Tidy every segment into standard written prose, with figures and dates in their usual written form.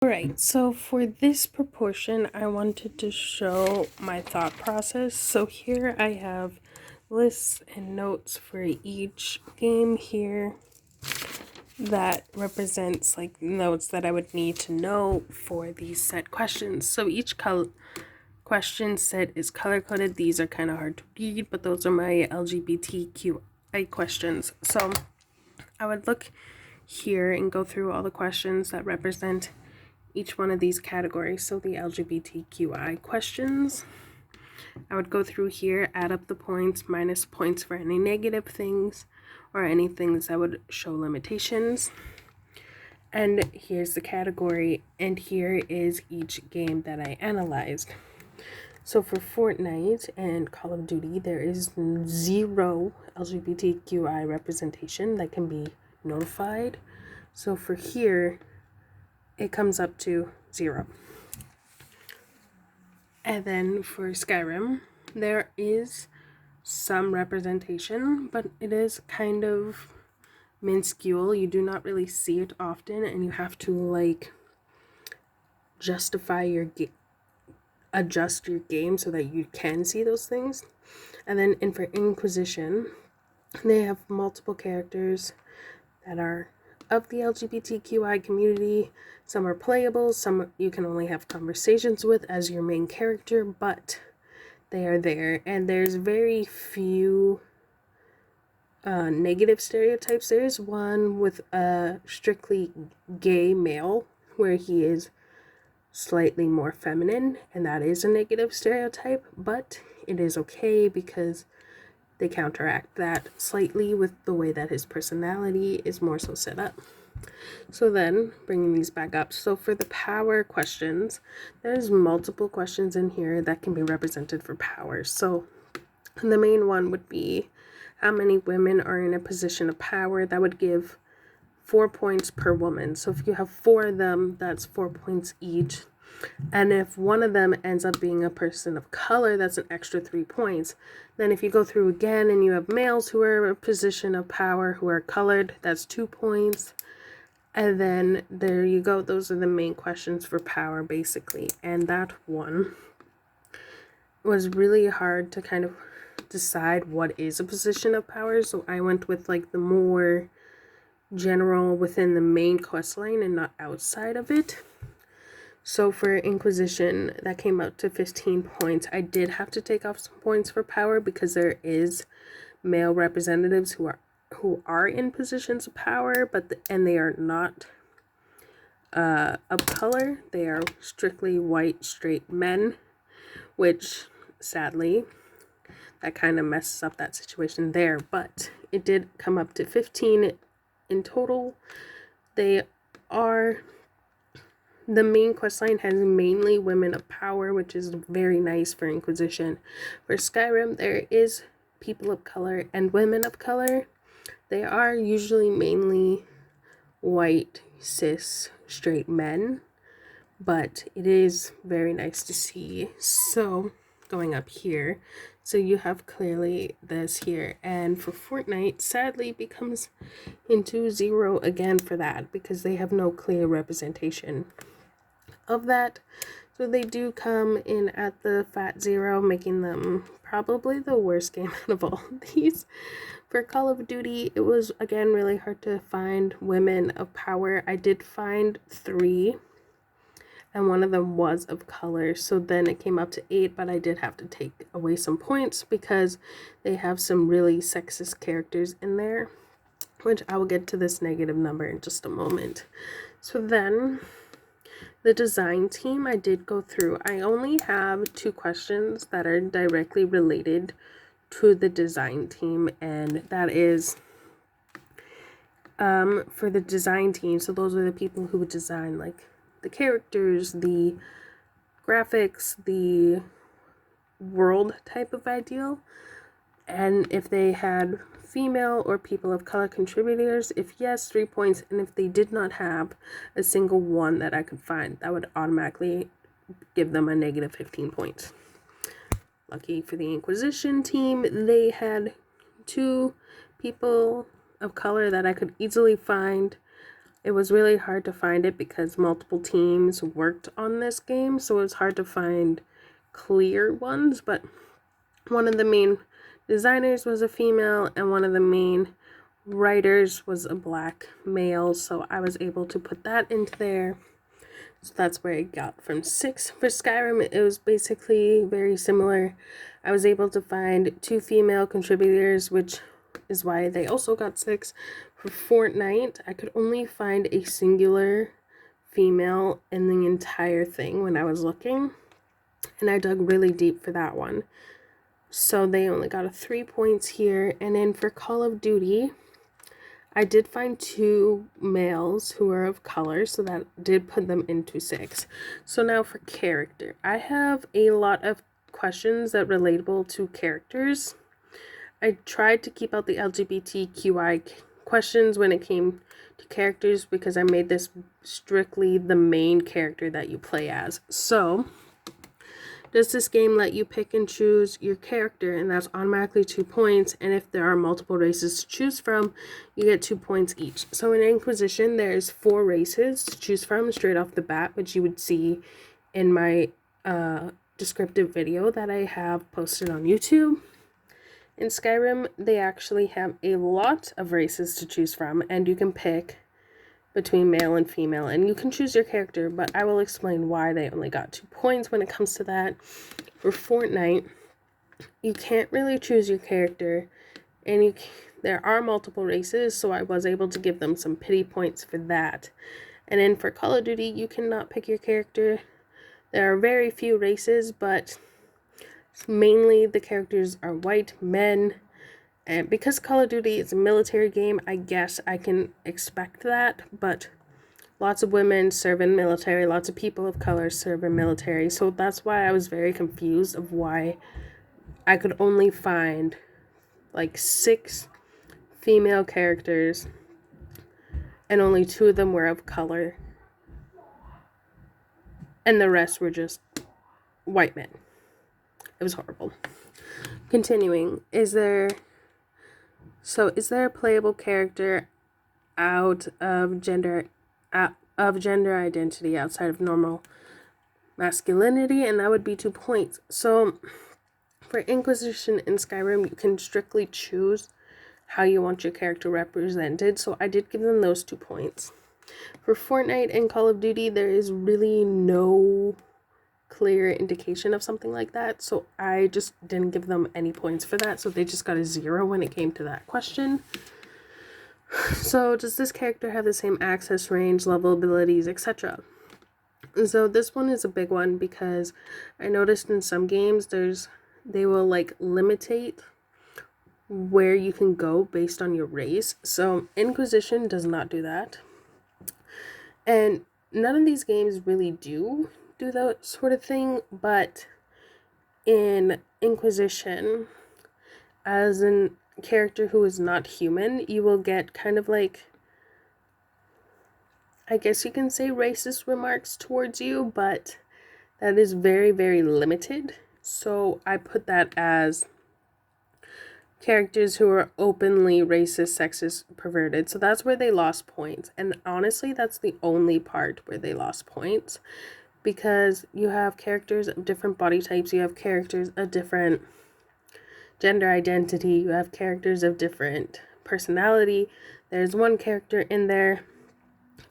Alright, so for this proportion, I wanted to show my thought process. So here I have lists and notes for each game here that represents like notes that I would need to know for these set questions. So each question set is color coded. These are kind of hard to read, but those are my LGBTQI questions. So I would look here and go through all the questions that represent each one of these categories. So the LGBTQI questions, I would go through here, add up the points, minus points for any negative things or any things that would show limitations. And here's the category, and here is each game that I analyzed. So for Fortnite and Call of Duty, there is 0 LGBTQI representation that can be notified. So for here, it comes up to 0. And then for Skyrim, there is some representation, but it is kind of minuscule. You do not really see it often, and you have to like justify your adjust your game so that you can see those things. And then for Inquisition, they have multiple characters that are of the LGBTQI community. Some are playable, some you can only have conversations with as your main character, but they are there. And there's very few negative stereotypes. There's one with a strictly gay male where he is slightly more feminine, and that is a negative stereotype, but it is okay because they counteract that slightly with the way that his personality is more so set up. So then, bringing these back up, so for the power questions, there's multiple questions in here that can be represented for power. So the main one would be how many women are in a position of power. That would give 4 points per woman. So if you have 4 of them, that's 4 points each. And if one of them ends up being a person of color, that's an extra 3 points. Then if you go through again and you have males who are in a position of power who are colored, that's 2 points. And then there you go. Those are the main questions for power, basically. And that one was really hard to kind of decide what is a position of power. So I went with like the more general within the main quest line and not outside of it. So for Inquisition, that came out to 15 points. I did have to take off some points for power because there is male representatives who are in positions of power, and they are not of color. They are strictly white, straight men, which sadly, that kind of messes up that situation there. But it did come up to 15 in total. The main questline has mainly women of power, which is very nice for Inquisition. For Skyrim, there is people of color and women of color. They are usually mainly white, cis, straight men, but it is very nice to see. So going up here, so you have clearly this here, and for Fortnite, sadly becomes into 0 again for that because they have no clear representation of that. So they do come in at the fat 0, making them probably the worst game out of all of these. For Call of Duty, it was again really hard to find women of power. I did find 3, and one of them was of color, so then it came up to 8, but I did have to take away some points because they have some really sexist characters in there, which I will get to this negative number in just a moment. So then the design team, I did go through. I only have 2 questions that are directly related to the design team, and that is for the design team. So those are the people who would design like the characters, the graphics, the world type of ideal, and if they had female or people of color contributors. If yes, 3 points, and if they did not have a single one that I could find, that would automatically give them a negative 15 points. Lucky for the Inquisition team, they had 2 people of color that I could easily find. It was really hard to find it because multiple teams worked on this game, so it was hard to find clear ones, but one of the main designers was a female and one of the main writers was a black male, so I was able to put that into there. So that's where I got from 6. For Skyrim, it was basically very similar. I was able to find 2 female contributors, which is why they also got 6. For Fortnite, I could only find a singular female in the entire thing when I was looking, and I dug really deep for that one. So they only got a 3 points here. And then for Call of Duty, I did find 2 males who are of color, so that did put them into 6. So now for character, I have a lot of questions that relatable to characters. I tried to keep out the LGBTQI questions when it came to characters because I made this strictly the main character that you play as. So does this game let you pick and choose your character, and that's automatically 2 points, and if there are multiple races to choose from, you get 2 points each. So in Inquisition, there's 4 races to choose from straight off the bat, which you would see in my descriptive video that I have posted on YouTube. In Skyrim, they actually have a lot of races to choose from, and you can pick between male and female, and you can choose your character, but I will explain why they only got 2 points when it comes to that. For Fortnite, you can't really choose your character, and there are multiple races, so I was able to give them some pity points for that. And then for Call of Duty, you cannot pick your character. There are very few races, but mainly the characters are white men. And because Call of Duty is a military game, I guess I can expect that, but lots of women serve in military, lots of people of color serve in military, so that's why I was very confused of why I could only find like 6 female characters and only 2 of them were of color, and the rest were just white men. It was horrible. Continuing, is there a playable character out of gender identity outside of normal masculinity? And that would be 2 points. So for Inquisition in Skyrim, you can strictly choose how you want your character represented, so I did give them those 2 points. For Fortnite and Call of Duty, there is really no clear indication of something like that, so I just didn't give them any points for that, so they just got a 0 when it came to that question. So does this character have the same access range, level, abilities, etc.? So this one is a big one because I noticed in some games they will like limitate where you can go based on your race. So Inquisition does not do that, and none of these games really do that sort of thing. But in Inquisition, as a character who is not human, you will get kind of like, I guess you can say, racist remarks towards you, but that is very, very limited. So I put that as characters who are openly racist, sexist, perverted. So that's where they lost points. And honestly, that's the only part where they lost points, because you have characters of different body types, you have characters of different gender identity, you have characters of different personality. There's one character in there,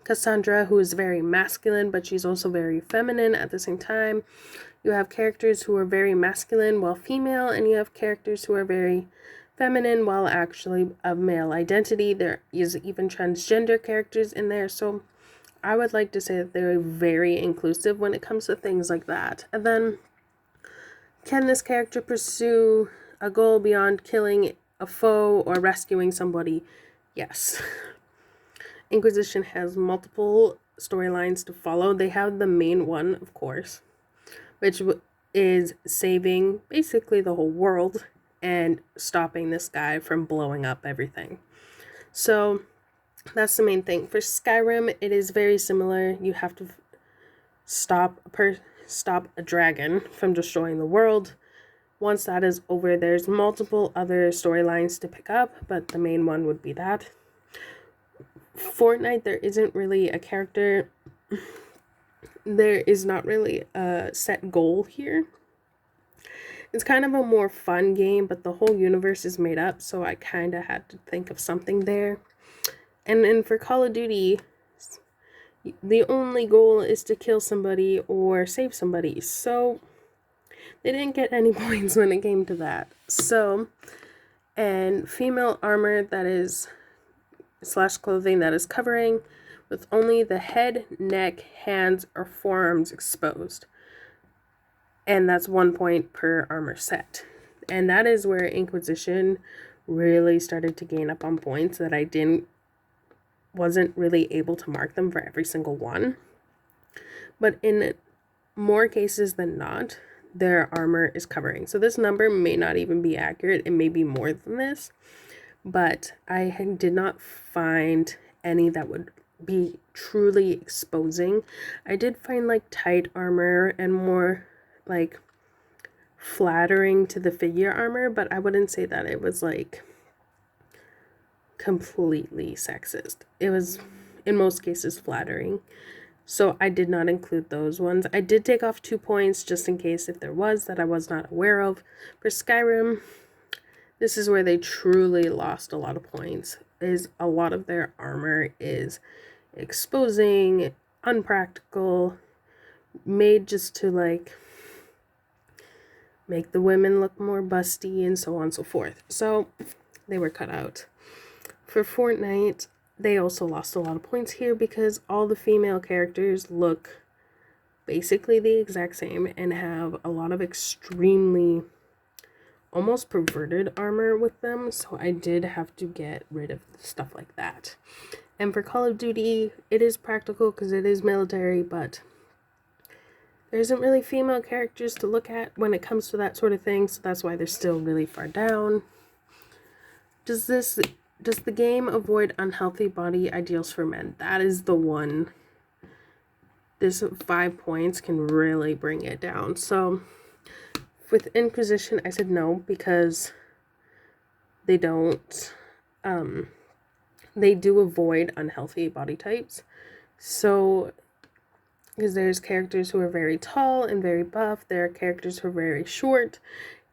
Cassandra, who is very masculine, but she's also very feminine at the same time. You have characters who are very masculine while female, and you have characters who are very feminine while actually of male identity. There is even transgender characters in there, so I would like to say that they're very inclusive when it comes to things like that. And then, can this character pursue a goal beyond killing a foe or rescuing somebody? Yes. Inquisition has multiple storylines to follow. They have the main one, of course, which is saving basically the whole world and stopping this guy from blowing up everything. So that's the main thing. For Skyrim, it is very similar. You have to stop a dragon from destroying the world. Once that is over, there's multiple other storylines to pick up, but the main one would be that. Fortnite, there isn't really a character. There is not really a set goal here. It's kind of a more fun game, but the whole universe is made up, so I kind of had to think of something there. And then for Call of Duty, the only goal is to kill somebody or save somebody. So they didn't get any points when it came to that. So, and female armor that is / clothing that is covering with only the head, neck, hands, or forearms exposed. And that's 1 point per armor set. And that is where Inquisition really started to gain up on points that I wasn't really able to mark them for every single one. But in more cases than not, their armor is covering. So this number may not even be accurate. It may be more than this. But I did not find any that would be truly exposing. I did find like tight armor and more like flattering to the figure armor, but I wouldn't say that it was like completely sexist. It was in most cases flattering. So I did not include those ones. I did take off 2 points just in case if there was that I was not aware of. For Skyrim, this is where they truly lost a lot of points. Is a lot of their armor is exposing, unpractical, made just to like make the women look more busty and so on and so forth. So they were cut out. For Fortnite, they also lost a lot of points here because all the female characters look basically the exact same and have a lot of extremely almost perverted armor with them. So I did have to get rid of stuff like that. And for Call of Duty, it is practical because it is military, but there isn't really female characters to look at when it comes to that sort of thing, so that's why they're still really far down. Does the game avoid unhealthy body ideals for men? That is the one. This 5 points can really bring it down. So with Inquisition, I said no because they don't. They do avoid unhealthy body types. So because there's characters who are very tall and very buff. There are characters who are very short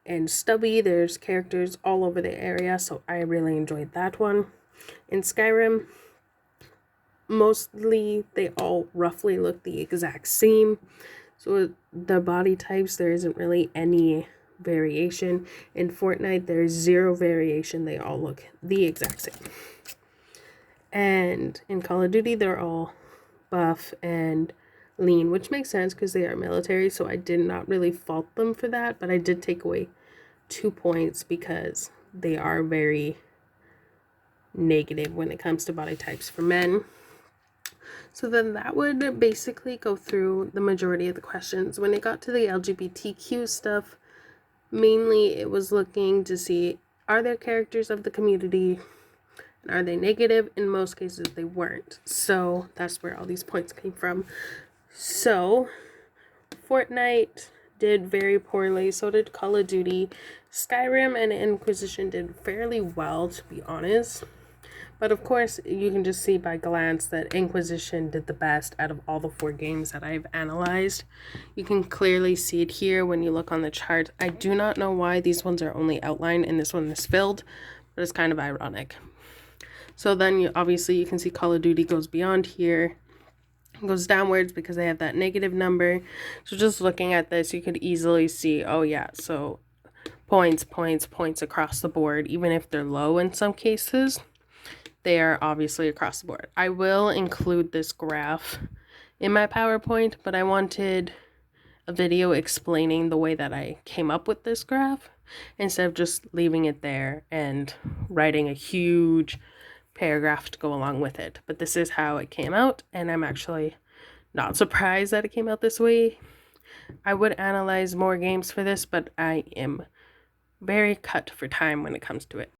and stubby. There's characters all over the area, so I really enjoyed that one. In Skyrim, mostly they all roughly look the exact same. So the body types, there isn't really any variation. In Fortnite, there's 0 variation. They all look the exact same. And in Call of Duty, they're all buff and lean, which makes sense because they are military, so I did not really fault them for that, but I did take away 2 points because they are very negative when it comes to body types for men. So then that would basically go through the majority of the questions. When it got to the LGBTQ stuff, mainly it was looking to see, are there characters of the community and are they negative? In most cases they weren't, so that's where all these points came from. So Fortnite did very poorly, so did Call of Duty. Skyrim and Inquisition did fairly well, to be honest. But of course, you can just see by glance that Inquisition did the best out of all the 4 games that I've analyzed. You can clearly see it here when you look on the chart. I do not know why these ones are only outlined and this one is filled, but it's kind of ironic. So then obviously you can see Call of Duty goes beyond here. Goes downwards because they have that negative number. So just looking at this, you could easily see, oh yeah, so points across the board. Even if they're low in some cases, they are obviously across the board. I will include this graph in my PowerPoint, but I wanted a video explaining the way that I came up with this graph instead of just leaving it there and writing a huge paragraph to go along with it. But this is how it came out, and I'm actually not surprised that it came out this way. I would analyze more games for this, but I am very cut for time when it comes to it.